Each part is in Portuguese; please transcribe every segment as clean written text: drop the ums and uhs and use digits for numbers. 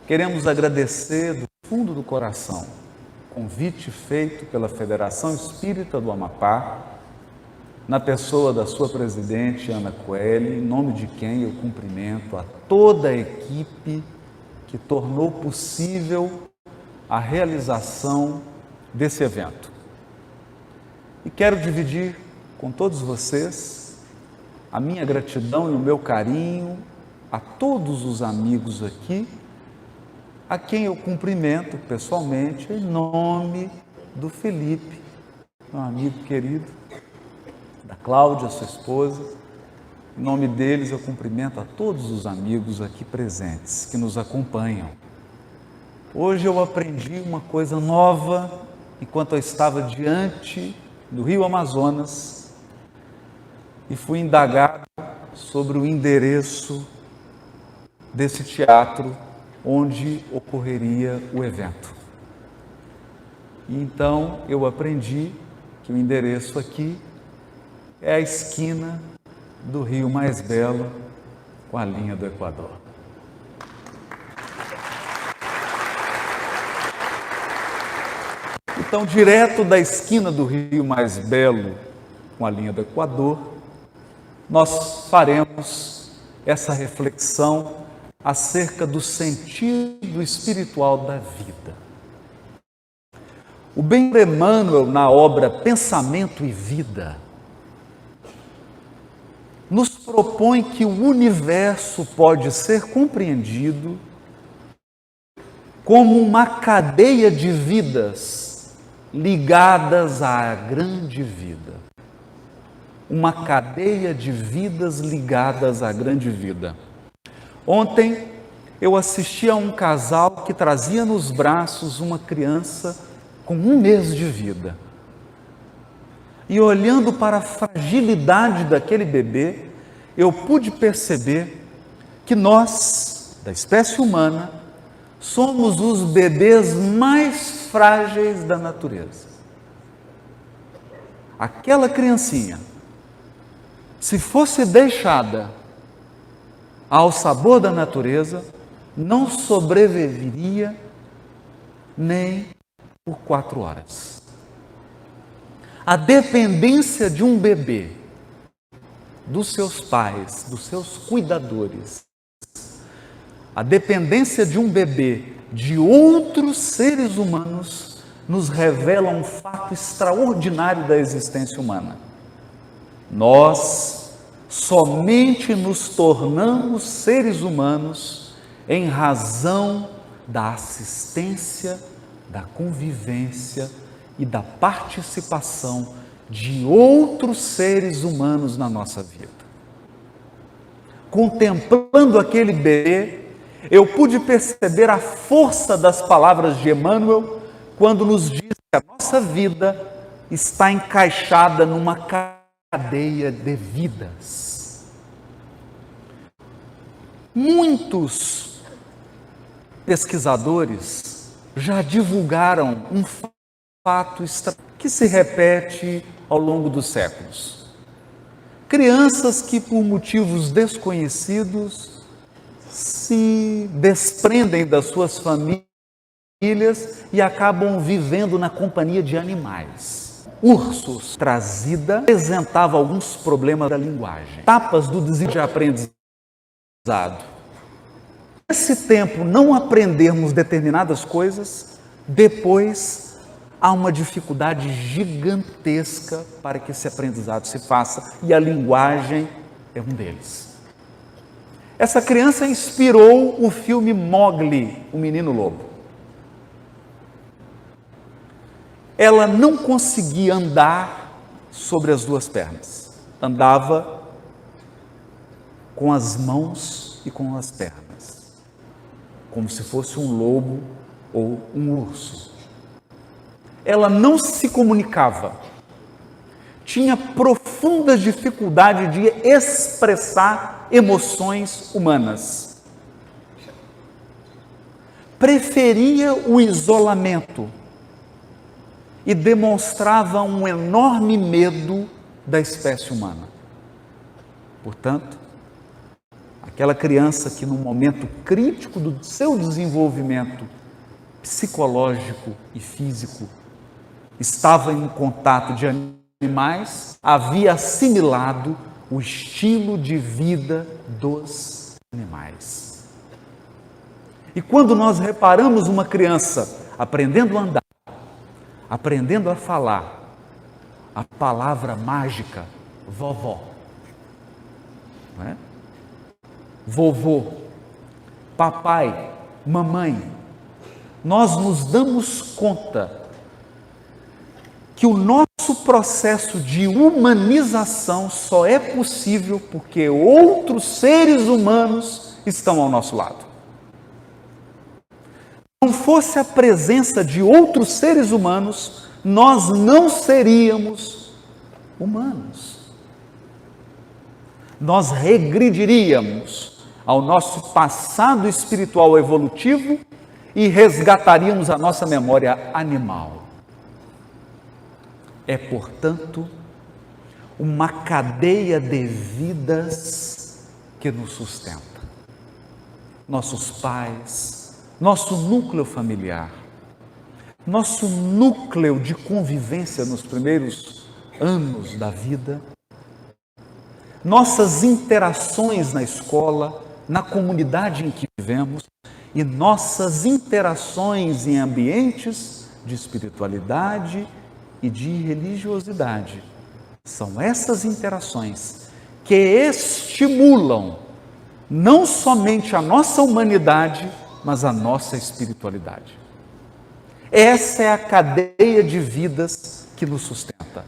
Queremos agradecer do fundo do coração o convite feito pela Federação Espírita do Amapá, na pessoa da sua presidente, Ana Coelho, em nome de quem eu cumprimento a toda a equipe que tornou possível a realização desse evento. E quero dividir com todos vocês a minha gratidão e o meu carinho a todos os amigos aqui, a quem eu cumprimento pessoalmente em nome do Felipe, meu amigo querido, da Cláudia, sua esposa. Em nome deles eu cumprimento a todos os amigos aqui presentes que nos acompanham. Hoje eu aprendi uma coisa nova enquanto eu estava diante do Rio Amazonas e fui indagado sobre o endereço desse teatro onde ocorreria o evento. E então eu aprendi que o endereço aqui é a esquina do Rio Mais Belo com a linha do Equador. Então, direto da esquina do Rio Mais Belo com a linha do Equador, nós faremos essa reflexão acerca do sentido espiritual da vida. O Benjamin Emmanuel, na obra Pensamento e Vida, nos propõe que o universo pode ser compreendido como uma cadeia de vidas ligadas à grande vida. Uma cadeia de vidas ligadas à grande vida. Ontem eu assisti a um casal que trazia nos braços uma criança com 1 mês de vida. E olhando para a fragilidade daquele bebê, eu pude perceber que nós, da espécie humana, somos os bebês mais frágeis da natureza. Aquela criancinha, se fosse deixada ao sabor da natureza, não sobreviveria nem por 4 horas. A dependência de um bebê, dos seus pais, dos seus cuidadores, a dependência de um bebê de outros seres humanos, nos revela um fato extraordinário da existência humana. Nós somente nos tornamos seres humanos em razão da assistência, da convivência e da participação de outros seres humanos na nossa vida. Contemplando aquele bebê, eu pude perceber a força das palavras de Emmanuel quando nos diz que a nossa vida está encaixada numa cadeia de vidas. Muitos pesquisadores já divulgaram um fato que se repete ao longo dos séculos. Crianças que, por motivos desconhecidos, se desprendem das suas famílias e acabam vivendo na companhia de animais. Ursos trazida apresentava alguns problemas da linguagem, etapas do desenvolvimento de aprendizado. Nesse tempo não aprendermos determinadas coisas, depois há uma dificuldade gigantesca para que esse aprendizado se faça, e a linguagem é um deles. Essa criança inspirou o filme Mowgli, o Menino Lobo. Ela não conseguia andar sobre as 2 pernas. Andava com as mãos e com as pernas, como se fosse um lobo ou um urso. Ela não se comunicava. Tinha profunda dificuldade de expressar emoções humanas. Preferia o isolamento e demonstrava um enorme medo da espécie humana. Portanto, Aquela criança que no momento crítico do seu desenvolvimento psicológico e físico estava em contato de animais, havia assimilado o estilo de vida dos animais. E quando nós reparamos uma criança aprendendo a andar, aprendendo a falar a palavra mágica, vovó, não é? Vovô, papai, mamãe, nós nos damos conta que o nosso processo de humanização só é possível porque outros seres humanos estão ao nosso lado. Se não fosse a presença de outros seres humanos, nós não seríamos humanos. Nós regrediríamos ao nosso passado espiritual evolutivo e resgataríamos a nossa memória animal. É, portanto, uma cadeia de vidas que nos sustenta. Nossos pais, nosso núcleo familiar, nosso núcleo de convivência nos primeiros anos da vida, nossas interações na escola, na comunidade em que vivemos e nossas interações em ambientes de espiritualidade e de religiosidade. São essas interações que estimulam não somente a nossa humanidade, mas a nossa espiritualidade. Essa é a cadeia de vidas que nos sustenta.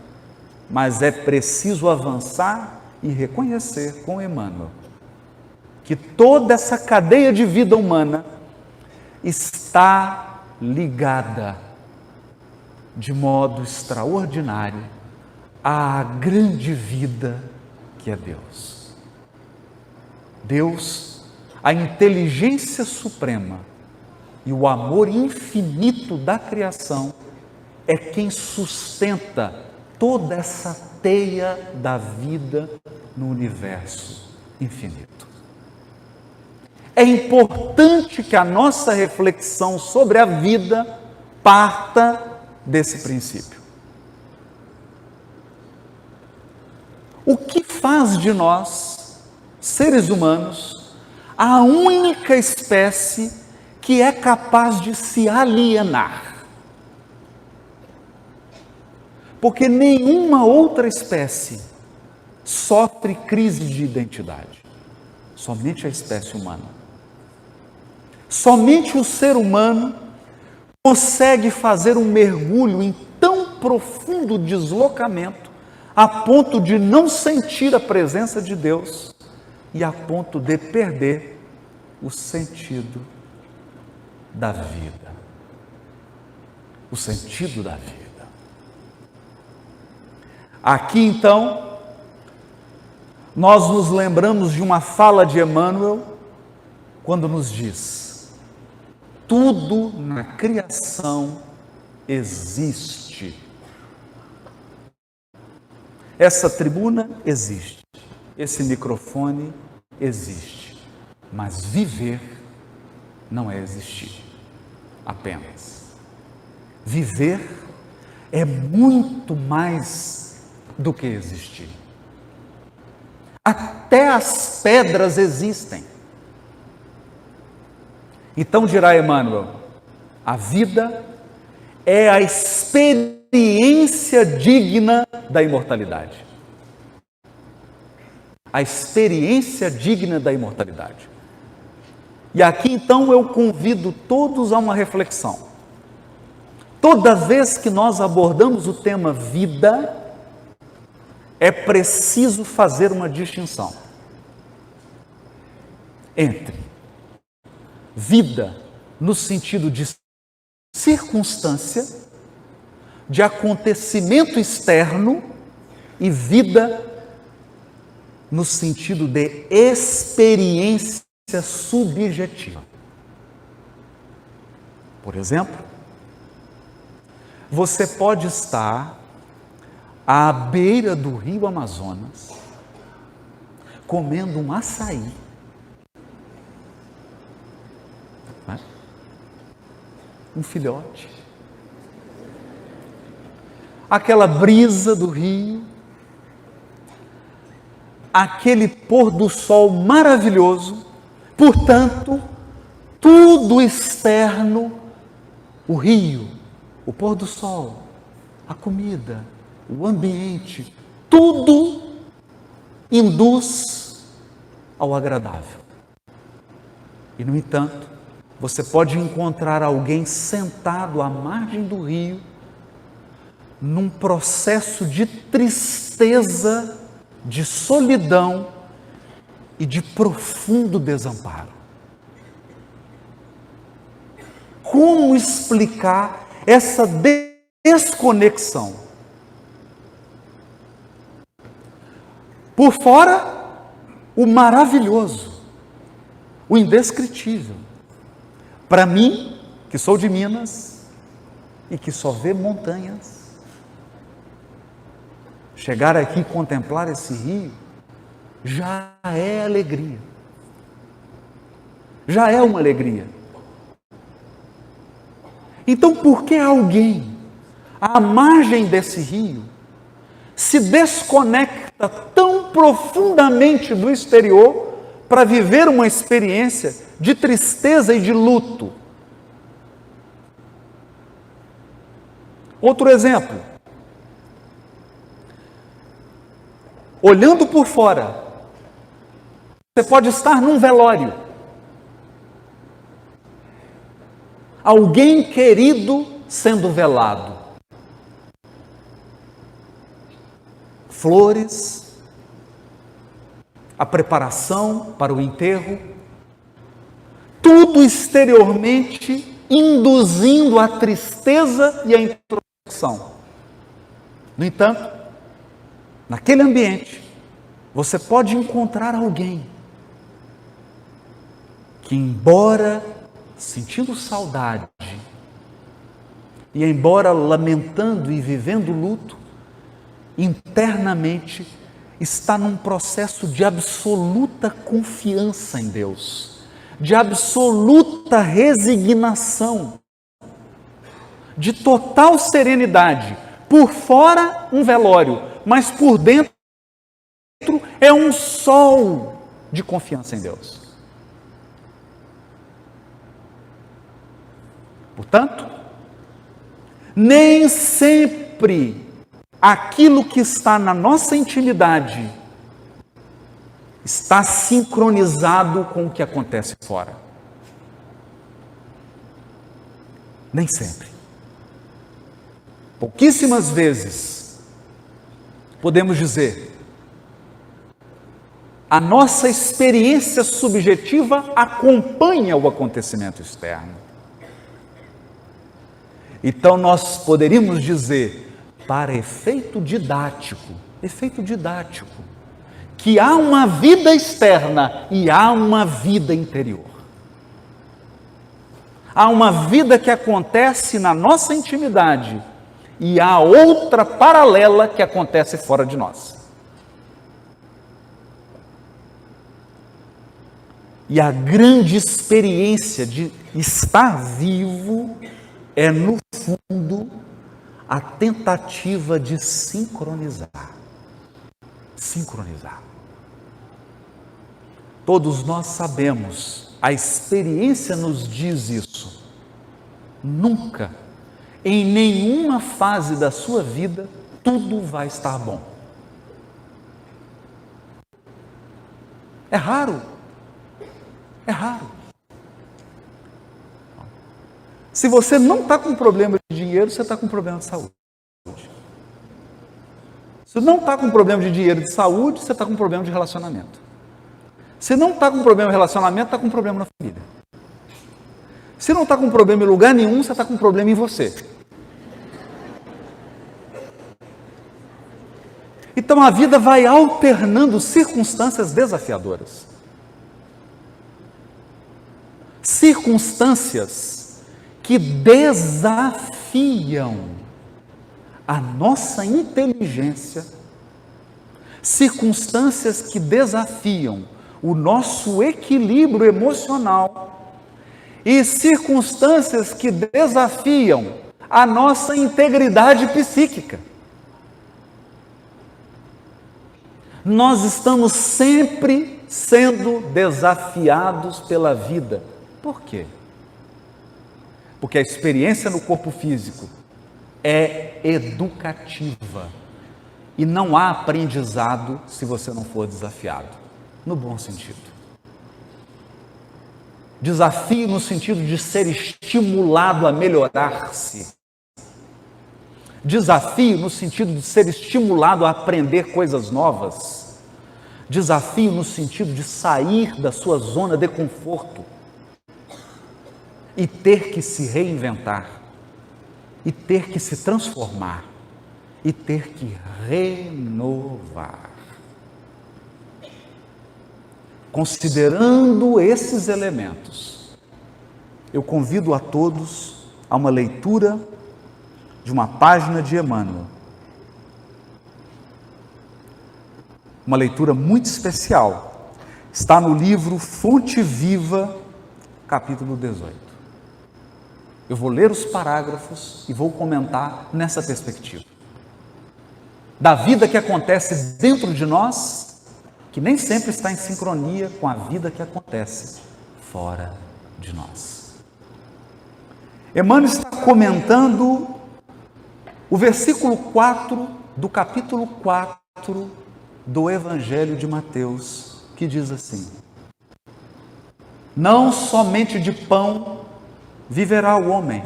Mas é preciso avançar e reconhecer com Emmanuel que toda essa cadeia de vida humana está ligada de modo extraordinário à grande vida que é Deus. Deus, a inteligência suprema e o amor infinito da criação é quem sustenta toda essa teia da vida no universo infinito. É importante que a nossa reflexão sobre a vida parta desse princípio. O que faz de nós, seres humanos, a única espécie que é capaz de se alienar? Porque nenhuma outra espécie sofre crise de identidade. Somente a espécie humana. Somente o ser humano consegue fazer um mergulho em tão profundo deslocamento a ponto de não sentir a presença de Deus e a ponto de perder o sentido da vida. O sentido da vida. Aqui então, nós nos lembramos de uma fala de Emmanuel quando nos diz: tudo na criação existe. Essa tribuna existe, esse microfone existe, mas viver não é existir apenas. Viver é muito mais do que existir. Até as pedras existem. Então dirá Emmanuel, a vida é a experiência digna da imortalidade. A experiência digna da imortalidade. E aqui então eu convido todos a uma reflexão. Toda vez que nós abordamos o tema vida, é preciso fazer uma distinção entre vida no sentido de circunstância, de acontecimento externo, e vida no sentido de experiência subjetiva. Por exemplo, você pode estar à beira do rio Amazonas, comendo um açaí, né? Um filhote. Aquela brisa do rio, aquele pôr do sol maravilhoso, portanto, tudo externo, o rio, o pôr do sol, a comida, o ambiente, tudo induz ao agradável. E, no entanto, você pode encontrar alguém sentado à margem do rio, num processo de tristeza, de solidão e de profundo desamparo. Como explicar essa desconexão? Por fora, o maravilhoso, o indescritível. Para mim, que sou de Minas e que só vê montanhas, chegar aqui e contemplar esse rio já é alegria. Já é uma alegria. Então, por que alguém, à margem desse rio, se desconecta tão profundamente do exterior para viver uma experiência de tristeza e de luto? Outro exemplo. Olhando por fora, você pode estar num velório. Alguém querido sendo velado. Flores, a preparação para o enterro, tudo exteriormente induzindo a tristeza e a introspecção. No entanto, naquele ambiente, você pode encontrar alguém que, embora sentindo saudade e embora lamentando e vivendo luto, internamente está num processo de absoluta confiança em Deus, de absoluta resignação, de total serenidade. Por fora, um velório, mas por dentro é um sol de confiança em Deus. Portanto, nem sempre aquilo que está na nossa intimidade está sincronizado com o que acontece fora. Nem sempre. Pouquíssimas vezes podemos dizer: a nossa experiência subjetiva acompanha o acontecimento externo. Então nós poderíamos dizer, para efeito didático, que há uma vida externa e há uma vida interior. Há uma vida que acontece na nossa intimidade e há outra paralela que acontece fora de nós. E a grande experiência de estar vivo é, no fundo, a tentativa de sincronizar. Sincronizar. Todos nós sabemos, a experiência nos diz isso. Nunca, em nenhuma fase da sua vida, tudo vai estar bom. É raro. É raro. Se você não está com problema de dinheiro, você está com problema de saúde. Se não está com problema de dinheiro e de saúde, você está com problema de relacionamento. Se não está com problema de relacionamento, está com problema na família. Se não está com problema em lugar nenhum, você está com problema em você. Então a vida vai alternando circunstâncias desafiadoras. Circunstâncias que desafiam a nossa inteligência, circunstâncias que desafiam o nosso equilíbrio emocional e circunstâncias que desafiam a nossa integridade psíquica. Nós estamos sempre sendo desafiados pela vida. Por quê? Porque a experiência no corpo físico é educativa. E não há aprendizado se você não for desafiado, no bom sentido. Desafio no sentido de ser estimulado a melhorar-se. Desafio no sentido de ser estimulado a aprender coisas novas. Desafio no sentido de sair da sua zona de conforto e ter que se reinventar, e ter que se transformar, e ter que renovar. Considerando esses elementos, eu convido a todos a uma leitura de uma página de Emmanuel. Uma leitura muito especial. Está no livro Fonte Viva, capítulo 18. Eu vou ler os parágrafos e vou comentar nessa perspectiva. Da vida que acontece dentro de nós, que nem sempre está em sincronia com a vida que acontece fora de nós. Emmanuel está comentando o versículo 4 do capítulo 4 do Evangelho de Mateus, que diz assim: não somente de pão viverá o homem,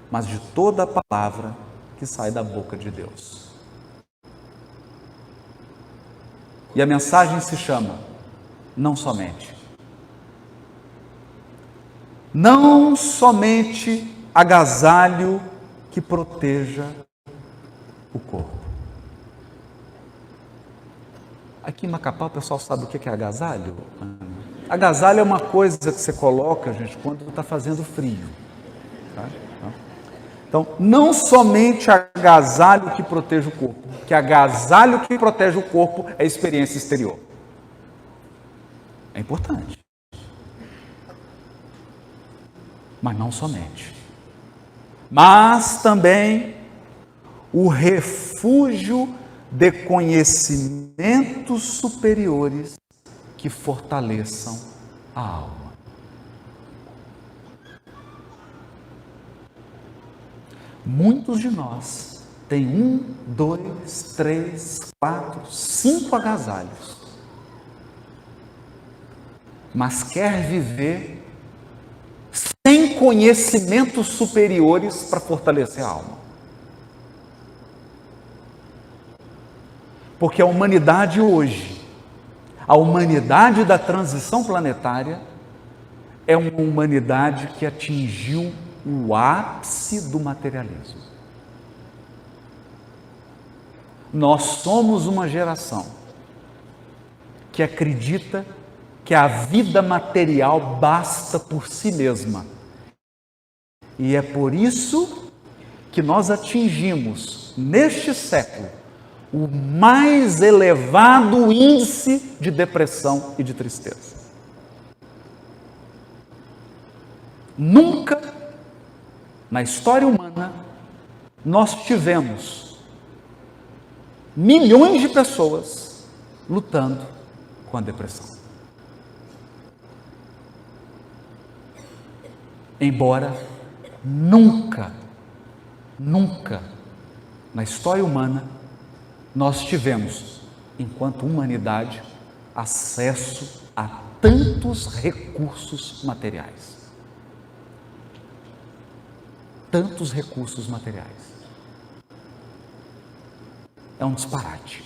mas de toda a palavra que sai da boca de Deus. E a mensagem se chama não somente. Não somente agasalho que proteja o corpo. Aqui em Macapá o pessoal sabe o que é agasalho? Agasalho é uma coisa que você coloca, gente, quando está fazendo frio. Tá? Então, não somente agasalho que protege o corpo, que agasalho que protege o corpo é experiência exterior. É importante. Mas não somente. Mas também o refúgio de conhecimentos superiores que fortaleçam a alma. Muitos de nós têm 1, 2, 3, 4, 5 agasalhos, mas quer viver sem conhecimentos superiores para fortalecer a alma. Porque a humanidade hoje, a humanidade da transição planetária, é uma humanidade que atingiu o ápice do materialismo. Nós somos uma geração que acredita que a vida material basta por si mesma. E é por isso que nós atingimos, neste século, o mais elevado índice de depressão e de tristeza. Nunca na história humana nós tivemos milhões de pessoas lutando com a depressão. Embora nunca na história humana nós tivemos, enquanto humanidade, acesso a tantos recursos materiais. Tantos recursos materiais. É um disparate.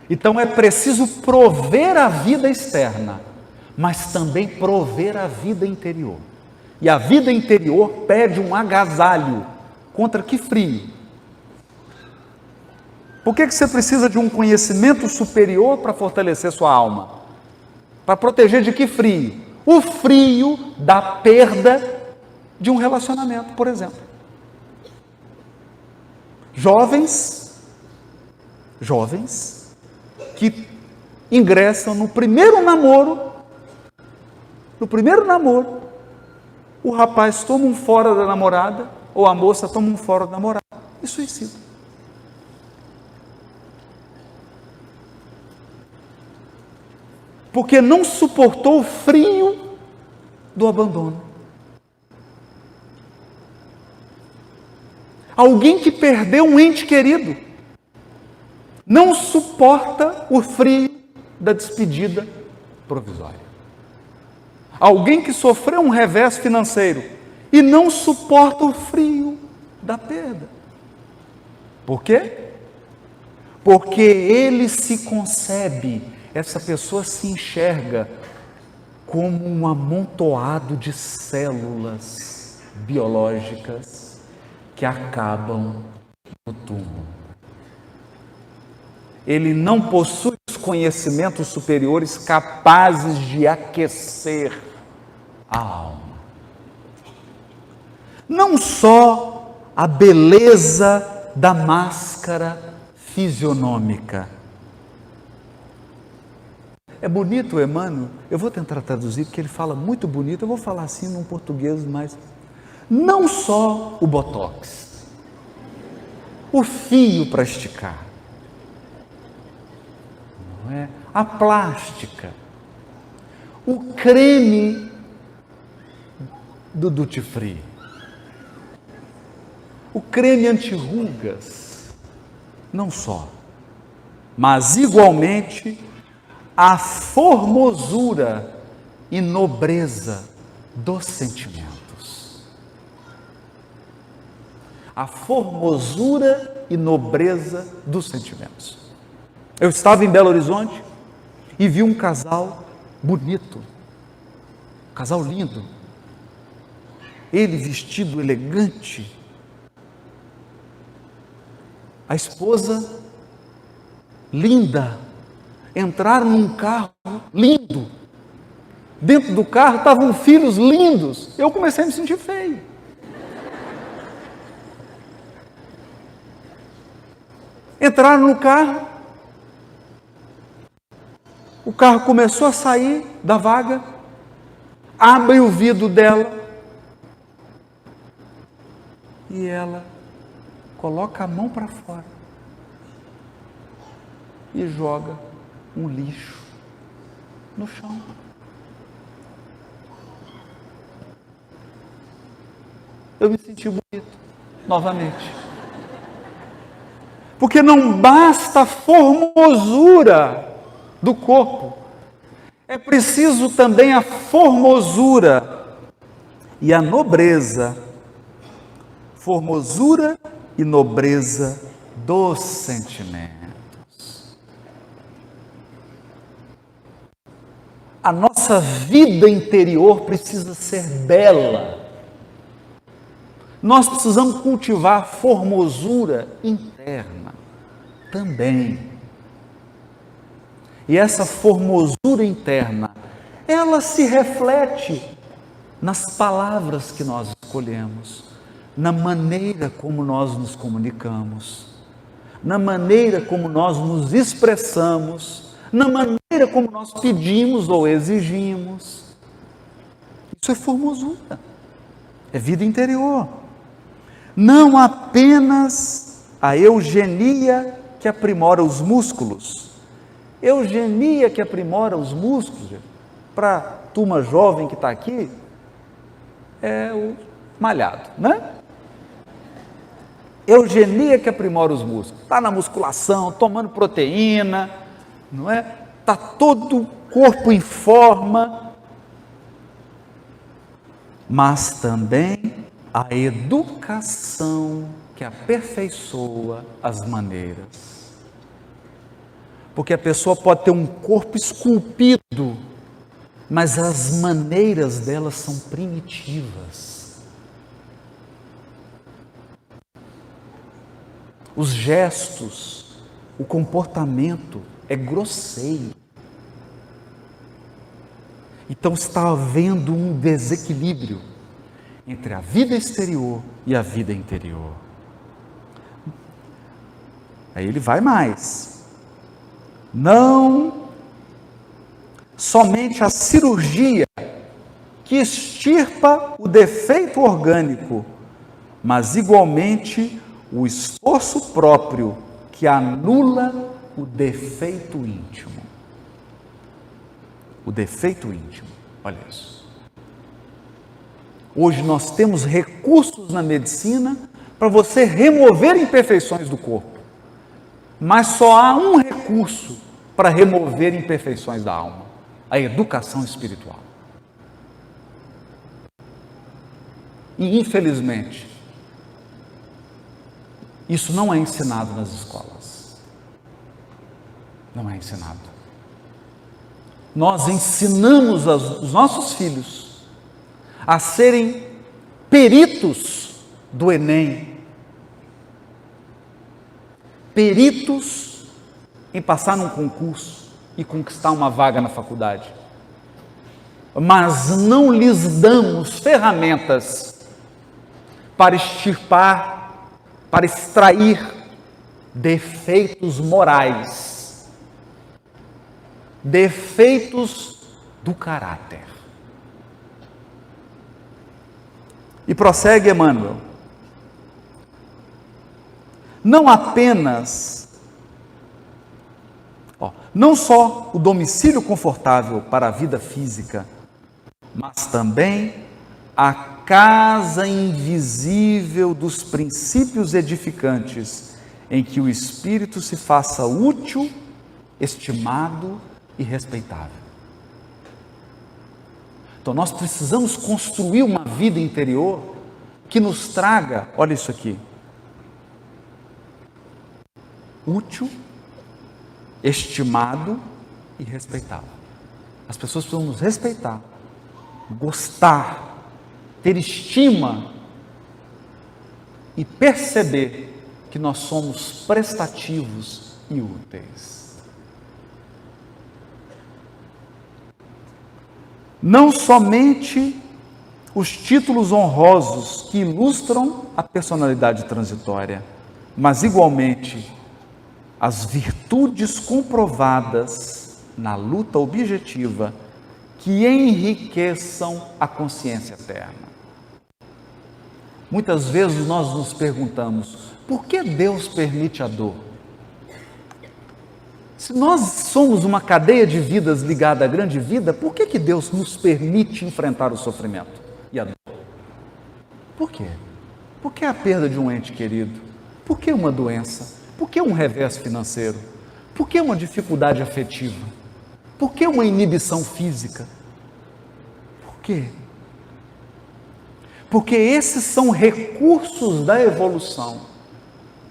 Então é preciso prover a vida externa, mas também prover a vida interior. E a vida interior pede um agasalho. Contra que frio? Por que você precisa de um conhecimento superior para fortalecer sua alma? Para proteger de que frio? O frio da perda de um relacionamento, por exemplo. Jovens que ingressam no primeiro namoro No primeiro namoro, o rapaz toma um fora da namorada, ou a moça toma um fora da namorada e suicida. Porque não suportou o frio do abandono. Alguém que perdeu um ente querido não suporta o frio da despedida provisória. Alguém que sofreu um revés financeiro e não suporta o frio da perda. Por quê? Porque ele se concebe, essa pessoa se enxerga como um amontoado de células biológicas que acabam no túmulo. Ele não possui os conhecimentos superiores capazes de aquecer a alma. Não só a beleza da máscara fisionômica. É bonito, Emmanuel, eu vou tentar traduzir porque ele fala muito bonito, eu vou falar assim num português mais... Não só o botox, o fio para esticar, não é? A plástica, o creme do duty free, o creme anti-rugas, não só, mas igualmente a formosura e nobreza dos sentimentos. A formosura e nobreza dos sentimentos. Eu estava em Belo Horizonte e vi um casal bonito, um casal lindo, ele vestido elegante, a esposa linda, entraram num carro lindo, dentro do carro estavam filhos lindos, eu comecei a me sentir feio. Entraram no carro, o carro começou a sair da vaga, abre o vidro dela e ela coloca a mão para fora e joga um lixo no chão. Eu me senti bonito novamente. Porque não basta a formosura do corpo, é preciso também a formosura e a nobreza, formosura e nobreza dos sentimentos. A nossa vida interior precisa ser bela. Nós precisamos cultivar formosura interna também. E essa formosura interna, ela se reflete nas palavras que nós escolhemos, na maneira como nós nos comunicamos, na maneira como nós nos expressamos, na maneira como nós pedimos ou exigimos. Isso é formosura, é vida interior. Não apenas a eugenia que aprimora os músculos. Eugenia que aprimora os músculos, para a turma jovem que está aqui, é o malhado, né? Eugenia que aprimora os músculos. Está na musculação, tomando proteína, não é? Está todo o corpo em forma. Mas também a educação que aperfeiçoa as maneiras. Porque a pessoa pode ter um corpo esculpido, mas as maneiras delas são primitivas. Os gestos, o comportamento é grosseiro. Então está havendo um desequilíbrio entre a vida exterior e a vida interior. Aí ele vai mais. Não somente a cirurgia que extirpa o defeito orgânico, mas igualmente o esforço próprio que anula o defeito íntimo. O defeito íntimo, olha isso. Hoje nós temos recursos na medicina para você remover imperfeições do corpo, mas só há um recurso para remover imperfeições da alma: a educação espiritual. E infelizmente, isso não é ensinado nas escolas. Não é ensinado. Nós ensinamos os nossos filhos a serem peritos do Enem, peritos em passar num concurso e conquistar uma vaga na faculdade, mas não lhes damos ferramentas para extirpar, para extrair defeitos morais, defeitos do caráter. E prossegue Emmanuel: não apenas, não só o domicílio confortável para a vida física, mas também a casa invisível dos princípios edificantes, em que o espírito se faça útil, estimado e respeitável. Então nós precisamos construir uma vida interior que nos traga, olha isso aqui, útil, estimado e respeitável. As pessoas precisam nos respeitar, gostar, ter estima e perceber que nós somos prestativos e úteis. Não somente os títulos honrosos que ilustram a personalidade transitória, mas igualmente as virtudes comprovadas na luta objetiva que enriqueçam a consciência eterna. Muitas vezes nós nos perguntamos: por que Deus permite a dor? Se nós somos uma cadeia de vidas ligada à grande vida, por que Deus nos permite enfrentar o sofrimento e a dor? Por quê? Por que a perda de um ente querido? Por que uma doença? Por que um revés financeiro? Por que uma dificuldade afetiva? Por que uma inibição física? Por quê? Porque esses são recursos da evolução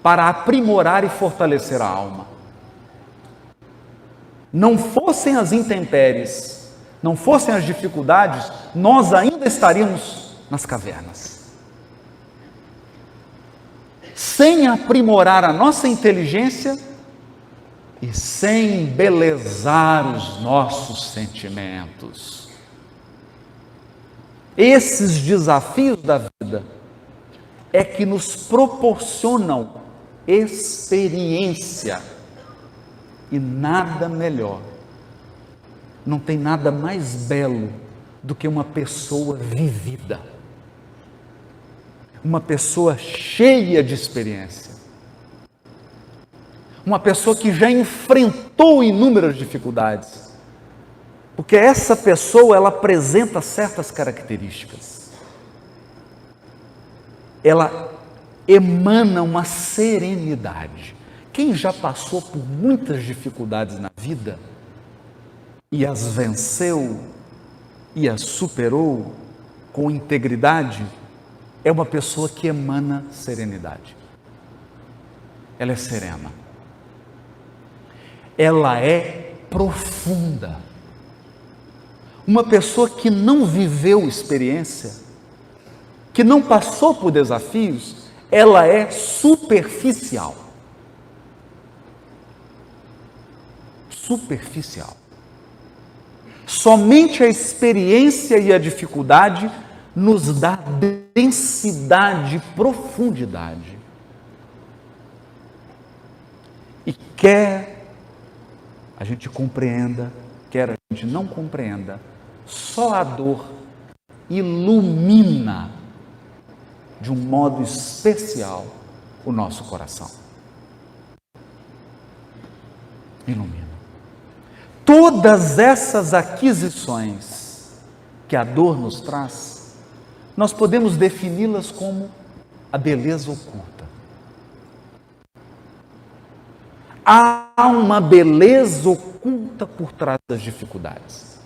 para aprimorar e fortalecer a alma. Não fossem as intempéries, não fossem as dificuldades, nós ainda estaríamos nas cavernas. Sem aprimorar a nossa inteligência e sem embelezar os nossos sentimentos. Esses desafios da vida é que nos proporcionam experiência. E nada melhor, não tem nada mais belo do que uma pessoa vivida, uma pessoa cheia de experiência, uma pessoa que já enfrentou inúmeras dificuldades, porque essa pessoa, ela apresenta certas características, ela emana uma serenidade. Quem já passou por muitas dificuldades na vida e as venceu e as superou com integridade, é uma pessoa que emana serenidade. Ela é serena. Ela é profunda. Uma pessoa que não viveu experiência, que não passou por desafios, ela é superficial. Superficial. Somente a experiência e a dificuldade nos dá densidade e profundidade. E quer a gente compreenda, quer a gente não compreenda, só a dor ilumina de um modo especial o nosso coração. Ilumina. Todas essas aquisições que a dor nos traz, nós podemos defini-las como a beleza oculta. Há uma beleza oculta por trás das dificuldades.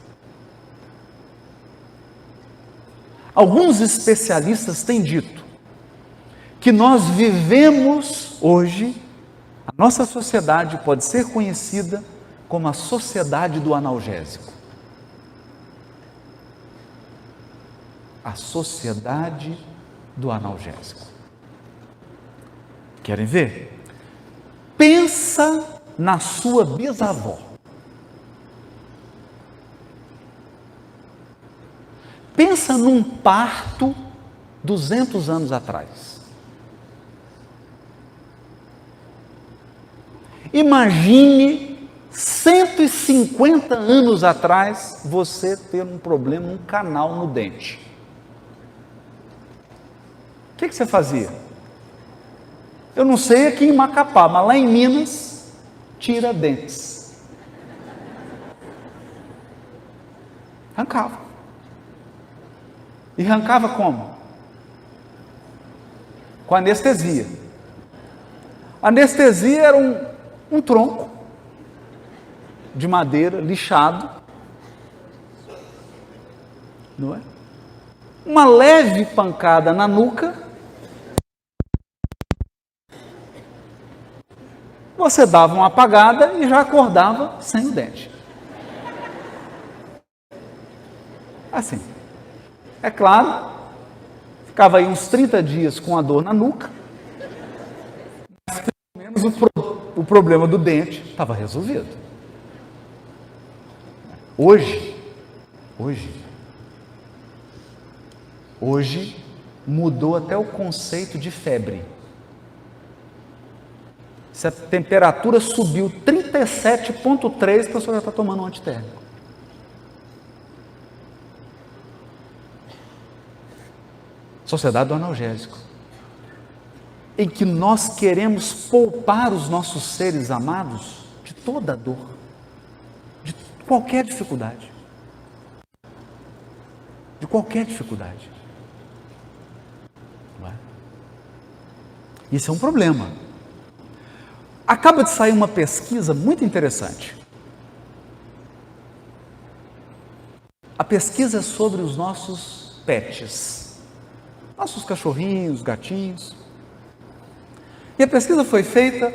Alguns especialistas têm dito que nós vivemos hoje, a nossa sociedade pode ser conhecida como a sociedade do analgésico. A sociedade do analgésico. Querem ver? Pensa na sua bisavó. Pensa num parto 200 anos atrás. Imagine 150 anos atrás você ter um problema, um canal no dente. O que você fazia? Eu não sei aqui em Macapá, mas lá em Minas, tira dentes. Arrancava. E arrancava como? Com anestesia. A anestesia era um tronco de madeira lixado, não é? Uma leve pancada na nuca, você dava uma apagada e já acordava sem o dente. Assim. É claro, ficava aí uns 30 dias com a dor na nuca, mas pelo menos o problema do dente estava resolvido. Hoje mudou até o conceito de febre. Se a temperatura subiu 37,3, a pessoa já está tomando um antitérmico. Sociedade do analgésico, em que nós queremos poupar os nossos seres amados de toda a dor, de qualquer dificuldade. De qualquer dificuldade. Não é? Isso é um problema. Acaba de sair uma pesquisa muito interessante. A pesquisa é sobre os nossos pets, nossos cachorrinhos, gatinhos. E a pesquisa foi feita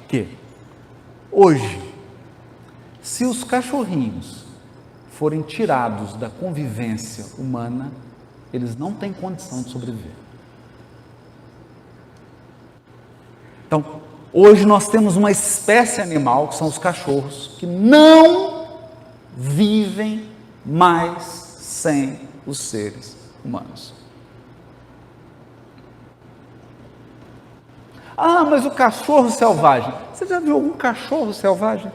que hoje, se os cachorrinhos forem tirados da convivência humana, eles não têm condição de sobreviver. Então, hoje nós temos uma espécie animal, que são os cachorros, que não vivem mais sem os seres humanos. Ah, mas o cachorro selvagem. Você já viu algum cachorro selvagem?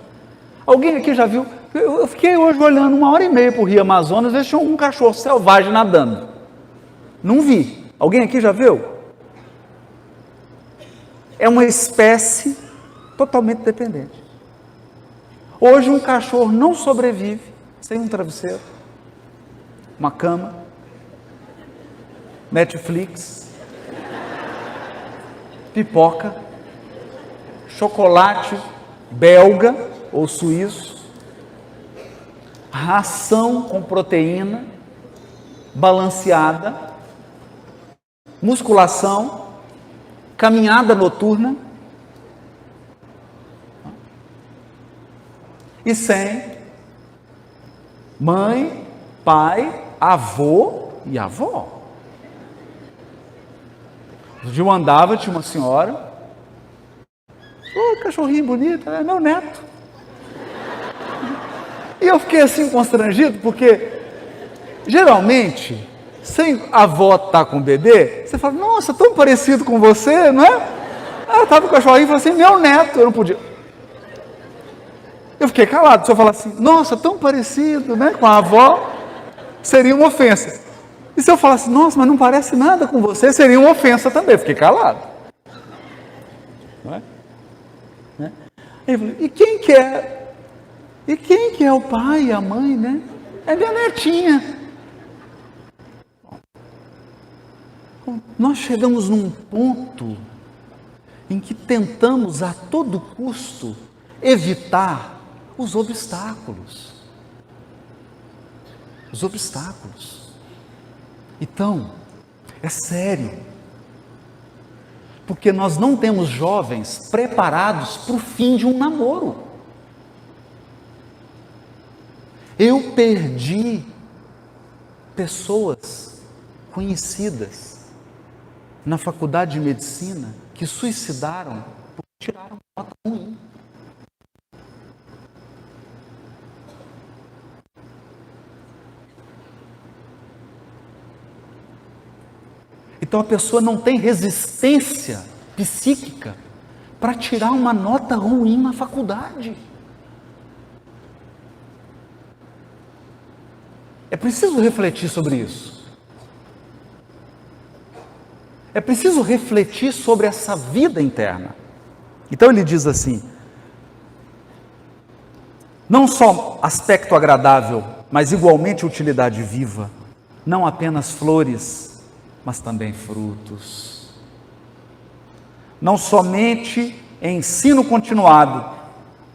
Alguém aqui já viu? Eu fiquei hoje olhando 1h30 para o Rio Amazonas, ver se tinha algum cachorro selvagem nadando. Não vi. Alguém aqui já viu? É uma espécie totalmente dependente. Hoje um cachorro não sobrevive sem um travesseiro, uma cama, Netflix, pipoca, chocolate belga ou suíço, ração com proteína, balanceada, musculação, caminhada noturna e sem mãe, pai, avô e avó. Um dia eu andava, tinha uma senhora, cachorrinho bonito, é meu neto. E eu fiquei assim constrangido, porque geralmente, sem a avó estar com o bebê, você fala, nossa, tão parecido com você, não é? Ela estava com o cachorrinho e falou assim, meu neto, eu não podia. Eu fiquei calado, se eu falar assim, nossa, tão parecido, né, com a avó, seria uma ofensa. E se eu falasse, nossa, mas não parece nada com você, seria uma ofensa também, fiquei calado. Não é? Né? Aí eu falei, e quem que é? E quem que é o pai e a mãe, né? É minha netinha. Nós chegamos num ponto em que tentamos a todo custo evitar os obstáculos. Os obstáculos. Então, é sério. Porque nós não temos jovens preparados para o fim de um namoro. Eu perdi pessoas conhecidas na faculdade de medicina que suicidaram porque tiraram nota ruim. Então a pessoa não tem resistência psíquica para tirar uma nota ruim na faculdade. É preciso refletir sobre isso. É preciso refletir sobre essa vida interna. Então ele diz assim, não só aspecto agradável, mas igualmente utilidade viva, não apenas flores, mas também frutos. Não somente ensino continuado,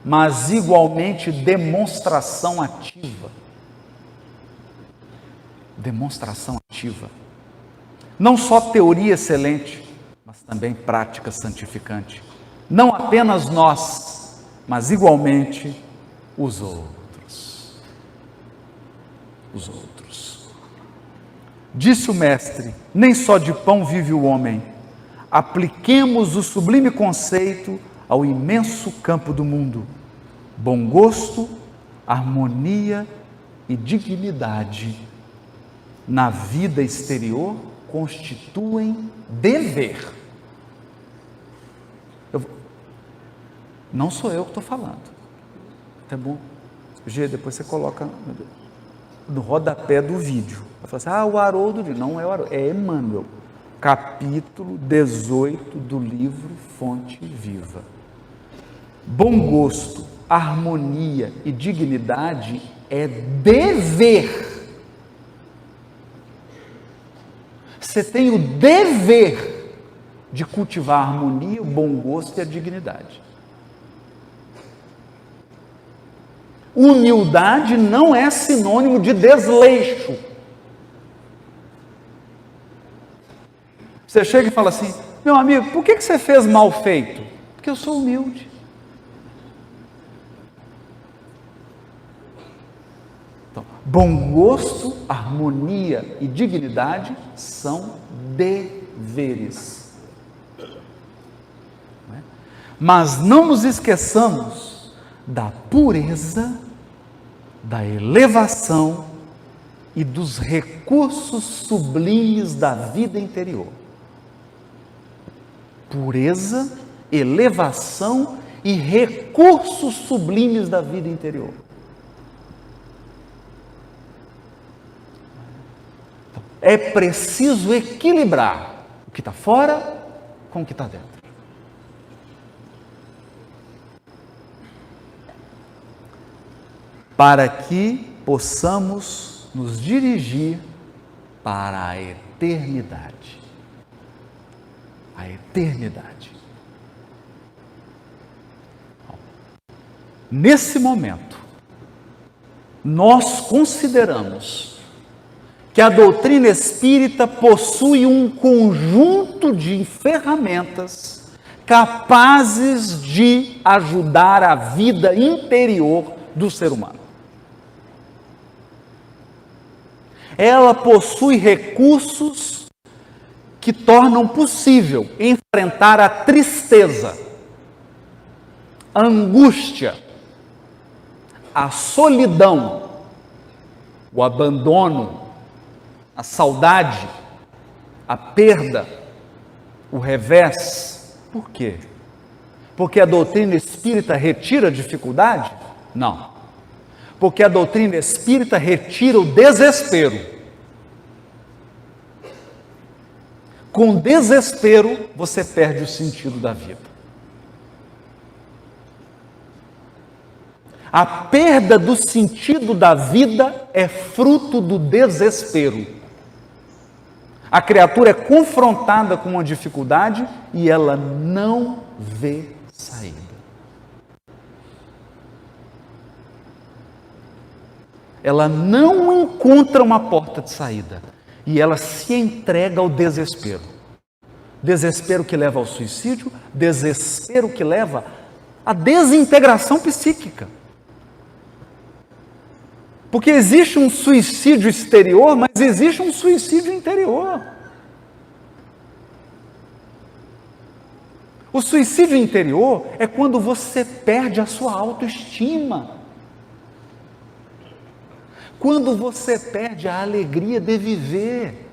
mas igualmente demonstração ativa. Demonstração ativa. Não só teoria excelente, mas também prática santificante. Não apenas nós, mas igualmente os outros. Os outros. Disse o Mestre, nem só de pão vive o homem. Apliquemos o sublime conceito ao imenso campo do mundo. Bom gosto, harmonia e dignidade na vida exterior constituem dever. Não sou eu que estou falando. Tá bom? Gê, depois você coloca no rodapé do vídeo. Vai falar assim, o Haroldo, não é o Haroldo, é Emmanuel. Capítulo 18 do livro Fonte Viva. Bom gosto, harmonia e dignidade é dever. Você tem o dever de cultivar a harmonia, o bom gosto e a dignidade. Humildade não é sinônimo de desleixo. Você chega e fala assim, meu amigo, por que você fez mal feito? Porque eu sou humilde. Então, bom gosto, harmonia e dignidade são deveres. Mas não nos esqueçamos da pureza, da elevação e dos recursos sublimes da vida interior. Pureza, elevação e recursos sublimes da vida interior. É preciso equilibrar o que está fora com o que está dentro. Para que possamos nos dirigir para a eternidade. A eternidade. Nesse momento, nós consideramos que a doutrina espírita possui um conjunto de ferramentas capazes de ajudar a vida interior do ser humano. Ela possui recursos que tornam possível enfrentar a tristeza, a angústia, a solidão, o abandono, a saudade, a perda, o revés. Por quê? Porque a doutrina espírita retira a dificuldade? Não. Porque a doutrina espírita retira o desespero. Com desespero, você perde o sentido da vida. A perda do sentido da vida é fruto do desespero. A criatura é confrontada com uma dificuldade e ela não vê saída. Ela não encontra uma porta de saída e ela se entrega ao desespero. Desespero que leva ao suicídio, desespero que leva à desintegração psíquica. Porque existe um suicídio exterior, mas existe um suicídio interior. O suicídio interior é quando você perde a sua autoestima. Quando você perde a alegria de viver.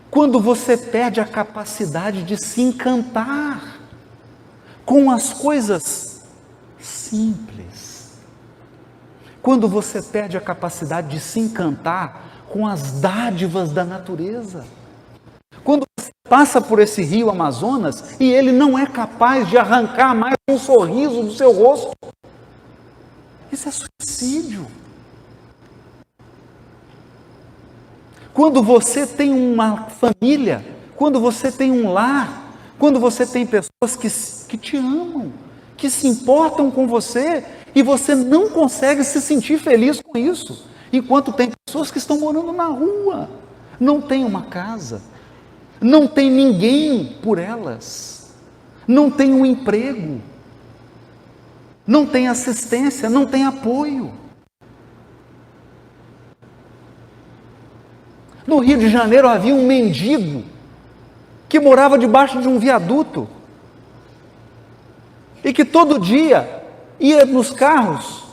Quando você perde a capacidade de se encantar com as coisas simples. Quando você perde a capacidade de se encantar com as dádivas da natureza. Quando você passa por esse rio Amazonas e ele não é capaz de arrancar mais um sorriso do seu rosto. Isso é suicídio. Quando você tem uma família, quando você tem um lar, quando você tem pessoas que te amam, que se importam com você, e você não consegue se sentir feliz com isso, enquanto tem pessoas que estão morando na rua, não tem uma casa, não tem ninguém por elas, não tem um emprego, não tem assistência, não tem apoio. No Rio de Janeiro havia um mendigo que morava debaixo de um viaduto e que todo dia ia nos carros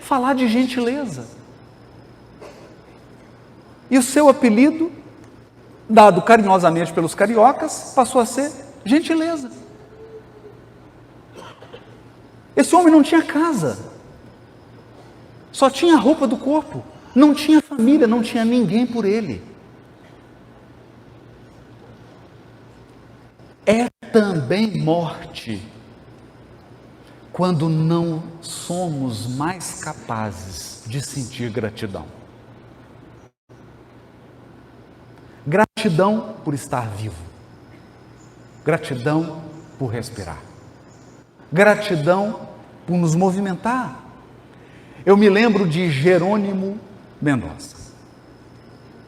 falar de gentileza. E o seu apelido, dado carinhosamente pelos cariocas, passou a ser gentileza. Esse homem não tinha casa, só tinha a roupa do corpo, não tinha família, não tinha ninguém por ele. É também morte quando não somos mais capazes de sentir gratidão. Gratidão por estar vivo. Gratidão por respirar. Gratidão por nos movimentar. Eu me lembro de Jerônimo Mendonça,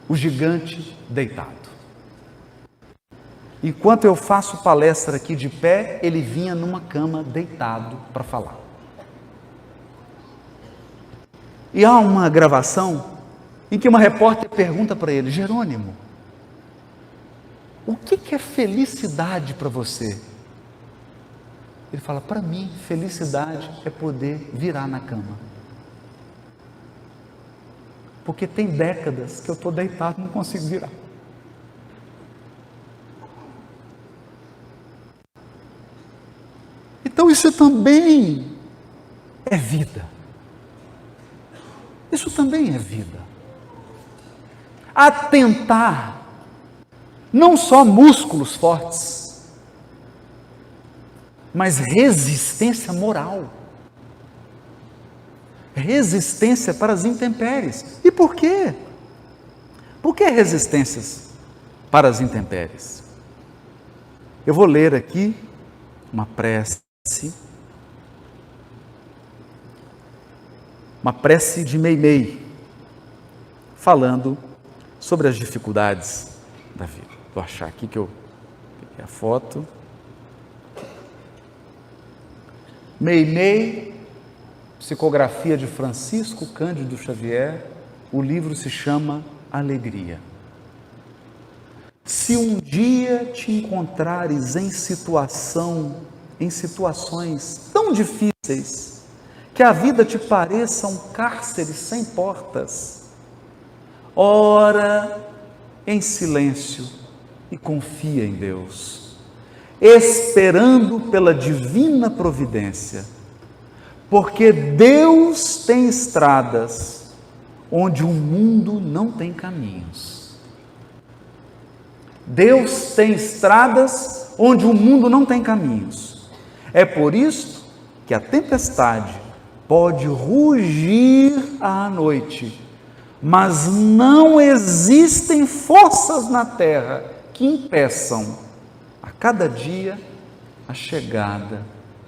o gigante deitado. Enquanto eu faço palestra aqui de pé, ele vinha numa cama deitado para falar. E há uma gravação em que uma repórter pergunta para ele: Jerônimo, o que é felicidade para você? Ele fala: para mim, felicidade é poder virar na cama. Porque tem décadas que eu estou deitado e não consigo virar. Então isso também é vida. Isso também é vida. Atentar não só músculos fortes, mas resistência moral. Resistência para as intempéries. E por quê? Por que resistências para as intempéries? Eu vou ler aqui uma prece de Meimei, falando sobre as dificuldades da vida. Vou achar aqui que eu peguei a foto. Meimei, psicografia de Francisco Cândido Xavier, o livro se chama Alegria. Se um dia te encontrares em situações tão difíceis, que a vida te pareça um cárcere sem portas, ora em silêncio e confia em Deus, esperando pela divina providência, porque Deus tem estradas onde o mundo não tem caminhos. Deus tem estradas onde o mundo não tem caminhos. É por isso que a tempestade pode rugir à noite, mas não existem forças na terra que impeçam a cada dia a chegada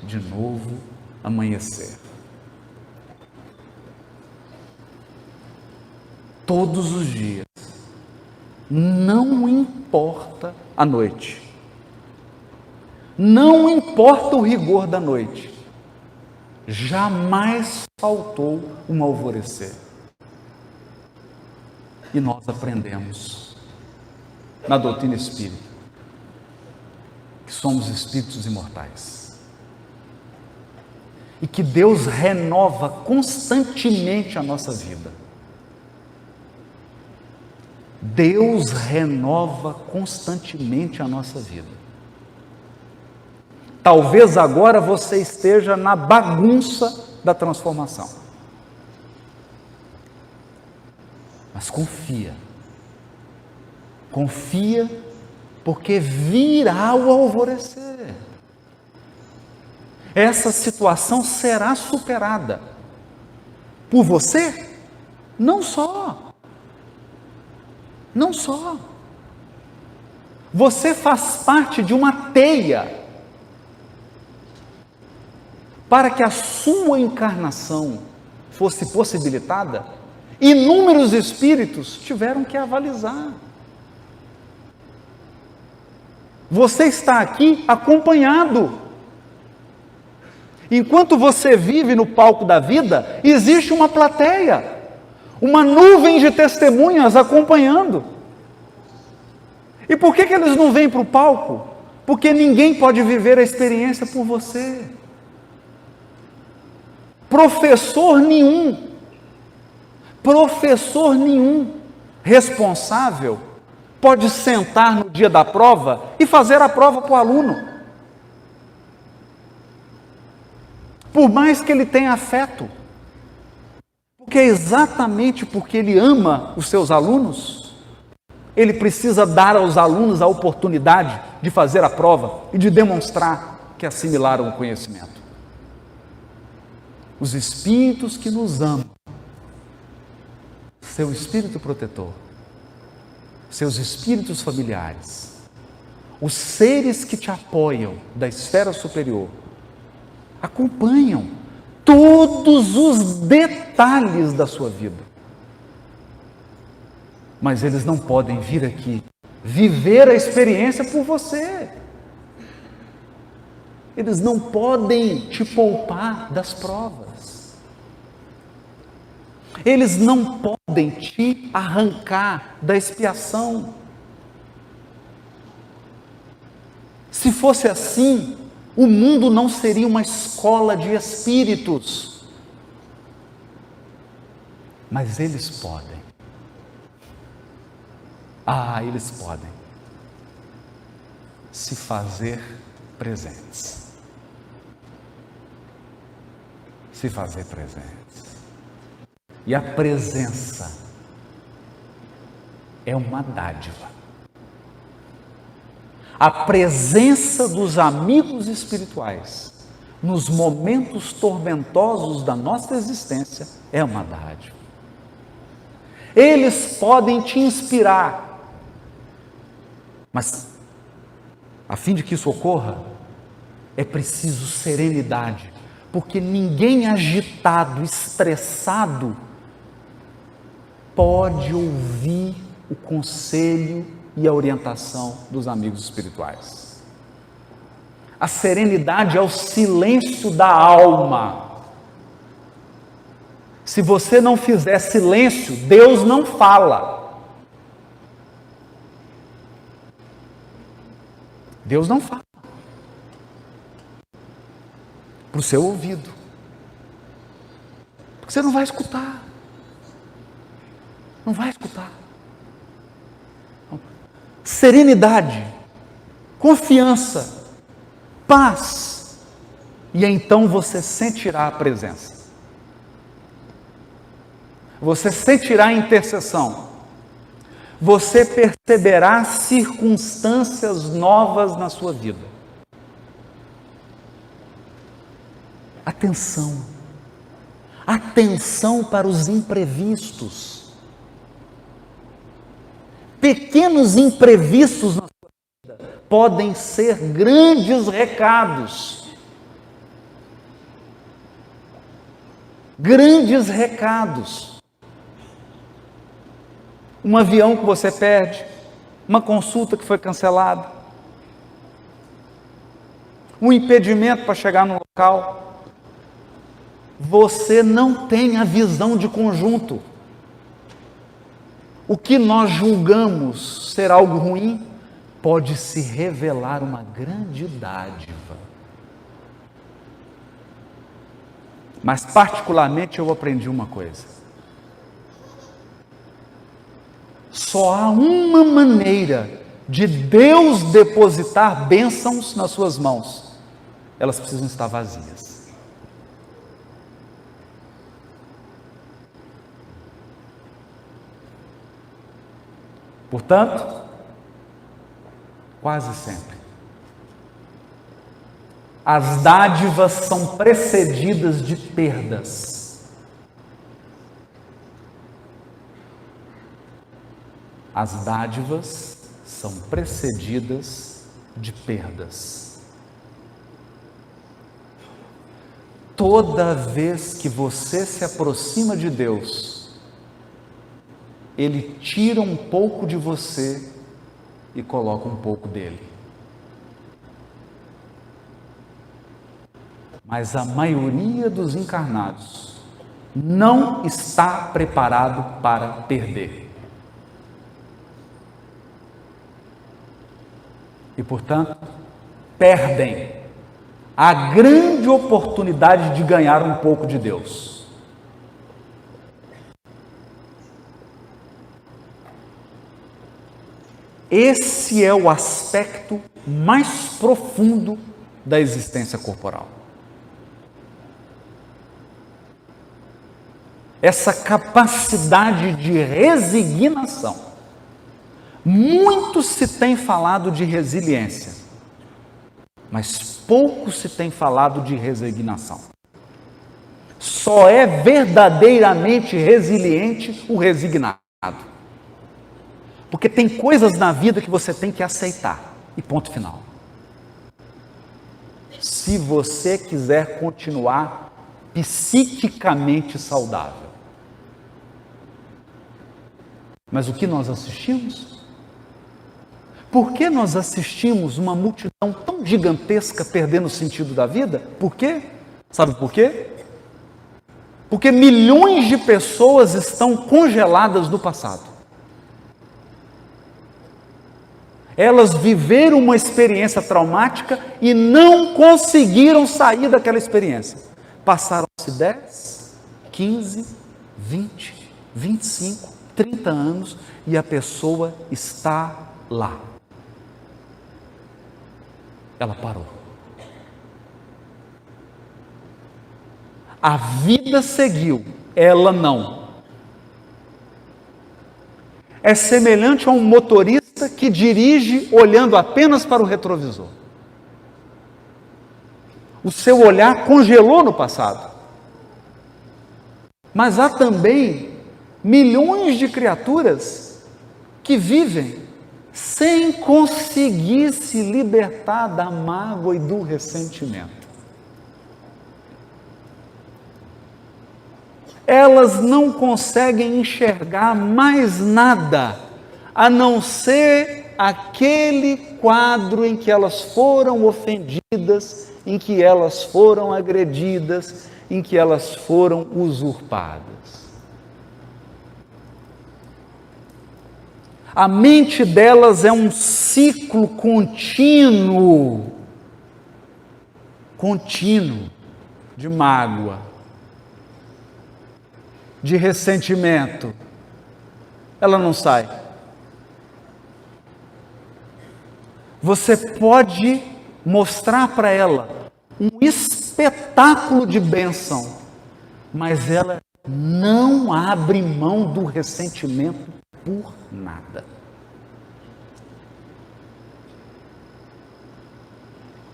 de novo amanhecer. Todos os dias, não importa a noite, não importa o rigor da noite, jamais faltou um alvorecer. E nós aprendemos na doutrina espírita que somos espíritos imortais e que Deus renova constantemente a nossa vida. Deus renova constantemente a nossa vida. Talvez agora você esteja na bagunça da transformação. Mas confia. Confia, porque virá o alvorecer. Essa situação será superada. Por você? Não só. Não só. Você faz parte de uma teia para que a sua encarnação fosse possibilitada. Inúmeros espíritos tiveram que avalizar. Você está aqui acompanhado. Enquanto você vive no palco da vida, existe uma plateia, uma nuvem de testemunhas acompanhando. E por que eles não vêm para o palco? Porque ninguém pode viver a experiência por você. Professor nenhum responsável pode sentar no dia da prova e fazer a prova para o aluno. Por mais que ele tenha afeto, porque é exatamente porque ele ama os seus alunos, ele precisa dar aos alunos a oportunidade de fazer a prova e de demonstrar que assimilaram o conhecimento. Os espíritos que nos amam, seu espírito protetor, seus espíritos familiares, os seres que te apoiam da esfera superior, acompanham todos os detalhes da sua vida. Mas eles não podem vir aqui viver a experiência por você. Eles não podem te poupar das provas. Eles não podem te arrancar da expiação. Se fosse assim, o mundo não seria uma escola de espíritos. Mas eles podem. Eles podem se fazer presentes. Se fazer presentes. E a presença é uma dádiva. A presença dos amigos espirituais nos momentos tormentosos da nossa existência é uma dádiva. Eles podem te inspirar, mas a fim de que isso ocorra, é preciso serenidade, porque ninguém agitado, estressado, pode ouvir o conselho e a orientação dos amigos espirituais. A serenidade é o silêncio da alma. Se você não fizer silêncio, Deus não fala. Deus não fala. Para o seu ouvido. Porque você não vai escutar. Não vai escutar. Serenidade, confiança, paz, e então você sentirá a presença. Você sentirá a intercessão. você perceberá circunstâncias novas na sua vida. Atenção! Atenção para os imprevistos. Pequenos imprevistos na sua vida podem ser grandes recados. Grandes recados. Um avião que você perde, uma consulta que foi cancelada, um impedimento para chegar no local. Você não tem a visão de conjunto. O que nós julgamos ser algo ruim, pode se revelar uma grande dádiva. Mas particularmente eu aprendi uma coisa. Só há uma maneira de Deus depositar bênçãos nas suas mãos. Elas precisam estar vazias. Portanto, quase sempre, as dádivas são precedidas de perdas. As dádivas são precedidas de perdas. Toda vez que você se aproxima de Deus, Ele tira um pouco de você e coloca um pouco dele. Mas a maioria dos encarnados não está preparado para perder. E, portanto, perdem a grande oportunidade de ganhar um pouco de Deus. Esse é o aspecto mais profundo da existência corporal. Essa capacidade de resignação. Muito se tem falado de resiliência, mas pouco se tem falado de resignação. Só é verdadeiramente resiliente o resignado. Porque tem coisas na vida que você tem que aceitar, e ponto final. Se você quiser continuar psiquicamente saudável. Mas o que nós assistimos? Por que nós assistimos uma multidão tão gigantesca perdendo o sentido da vida? Por quê? Sabe por quê? Porque milhões de pessoas estão congeladas no passado. Elas viveram uma experiência traumática e não conseguiram sair daquela experiência. Passaram-se 10, 15, 20, 25, 30 anos e a pessoa está lá. Ela parou. A vida seguiu, ela não. É semelhante a um motorista que dirige olhando apenas para o retrovisor. O seu olhar congelou no passado. Mas há também milhões de criaturas que vivem sem conseguir se libertar da mágoa e do ressentimento. Elas não conseguem enxergar mais nada, a não ser aquele quadro em que elas foram ofendidas, em que elas foram agredidas, em que elas foram usurpadas. A mente delas é um ciclo contínuo de mágoa, de ressentimento. Ela não sai. Você pode mostrar para ela um espetáculo de bênção, mas ela não abre mão do ressentimento por nada.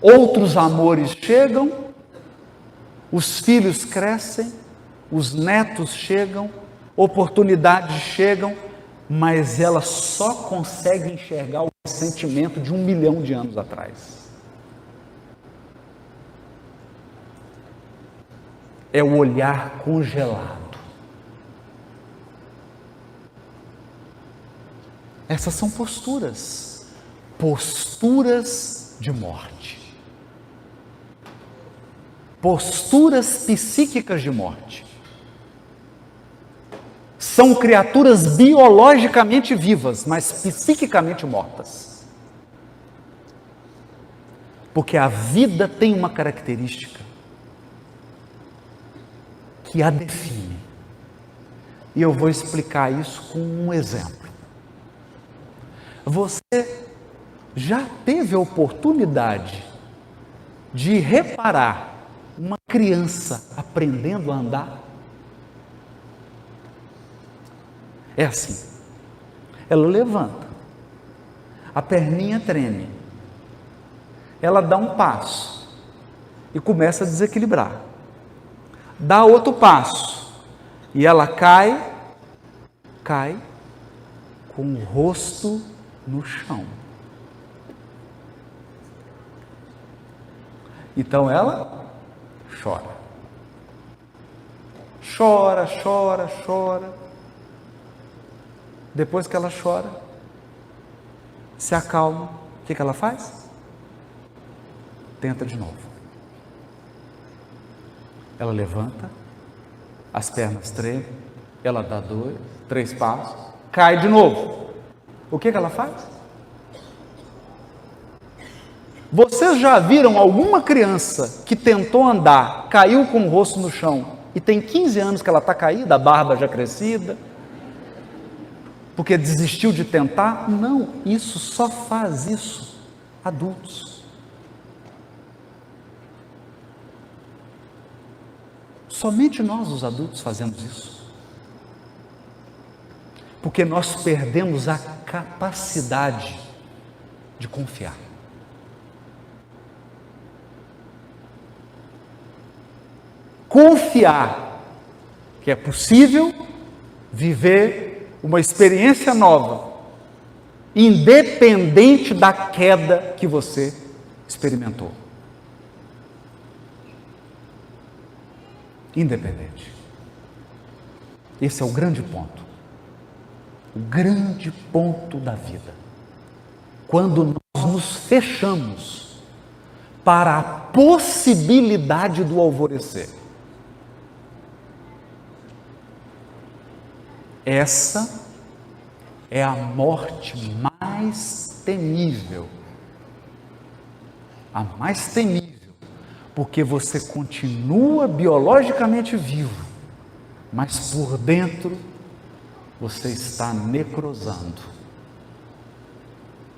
Outros amores chegam, os filhos crescem, os netos chegam, oportunidades chegam, mas ela só consegue enxergar o sentimento de 1 milhão de anos atrás. É o olhar congelado. Essas são posturas de morte. Posturas psíquicas de morte. São criaturas biologicamente vivas, mas psiquicamente mortas. Porque a vida tem uma característica que a define. E eu vou explicar isso com um exemplo. Você já teve a oportunidade de reparar uma criança aprendendo a andar? É assim. Ela levanta, a perninha treme, ela dá um passo e começa a desequilibrar. Dá outro passo e ela cai com o rosto no chão. Então ela chora. Depois que ela chora, se acalma, o que ela faz? Tenta de novo. Ela levanta, as pernas tremem, ela dá 2, 3 passos, cai de novo. O que ela faz? Vocês já viram alguma criança que tentou andar, caiu com o rosto no chão e tem 15 anos que ela está caída, a barba já crescida, porque desistiu de tentar? Não, isso só faz isso adultos. Somente nós, os adultos, fazemos isso. Porque nós perdemos a capacidade de confiar. Confiar que é possível viver uma experiência nova, independente da queda que você experimentou. Independente. Esse é o grande ponto. O grande ponto da vida. Quando nós nos fechamos para a possibilidade do alvorecer. Essa é a morte mais temível. A mais temível, porque você continua biologicamente vivo, mas por dentro você está necrosando.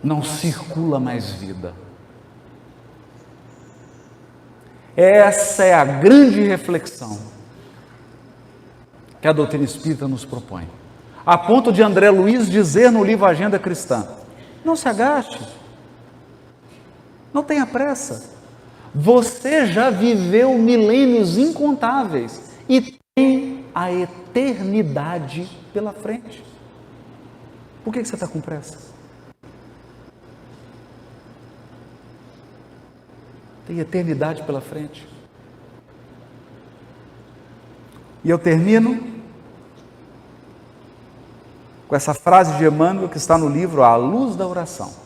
Não circula mais vida. Essa é a grande reflexão que a doutrina espírita nos propõe. A ponto de André Luiz dizer no livro Agenda Cristã: não se agaste, não tenha pressa. Você já viveu milênios incontáveis e tem a eternidade pela frente. Por que você está com pressa? Tem eternidade pela frente. E eu termino com essa frase de Emmanuel que está no livro A Luz da Oração.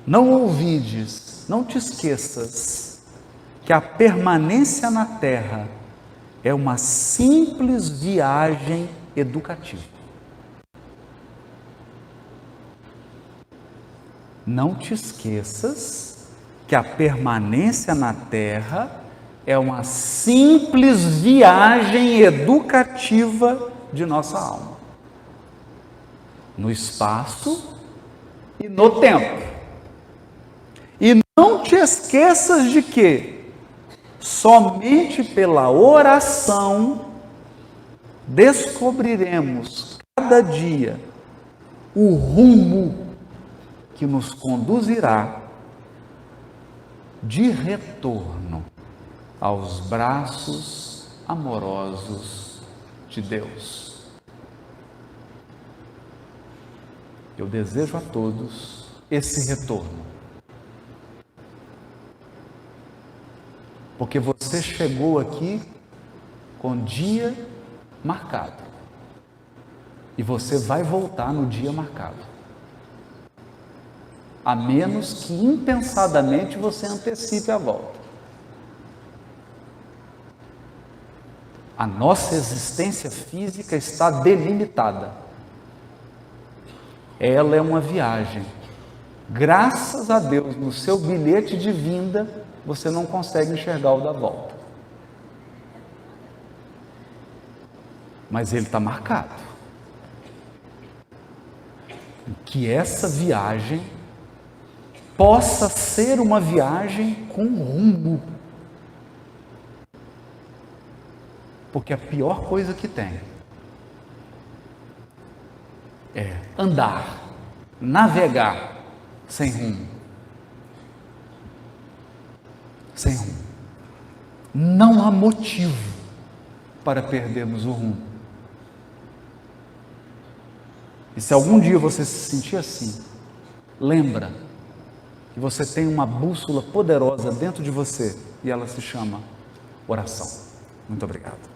Não ouvides, não te esqueças que a permanência na Terra é uma simples viagem educativa. Não te esqueças que a permanência na Terra é uma simples viagem educativa de nossa alma, no espaço e no tempo. E não te esqueças de que somente pela oração descobriremos cada dia o rumo que nos conduzirá de retorno aos braços amorosos de Deus. Eu desejo a todos esse retorno, porque você chegou aqui com dia marcado e você vai voltar no dia marcado, a menos que impensadamente você antecipe a volta. A nossa existência física está delimitada. Ela é uma viagem. Graças a Deus, no seu bilhete de vinda, você não consegue enxergar o da volta. Mas ele está marcado. Que essa viagem possa ser uma viagem com rumo. Porque a pior coisa que tem é andar, navegar sem rumo. Sem rumo. Não há motivo para perdermos o rumo. E se algum dia você se sentir assim, lembra que você tem uma bússola poderosa dentro de você e ela se chama oração. Muito obrigado.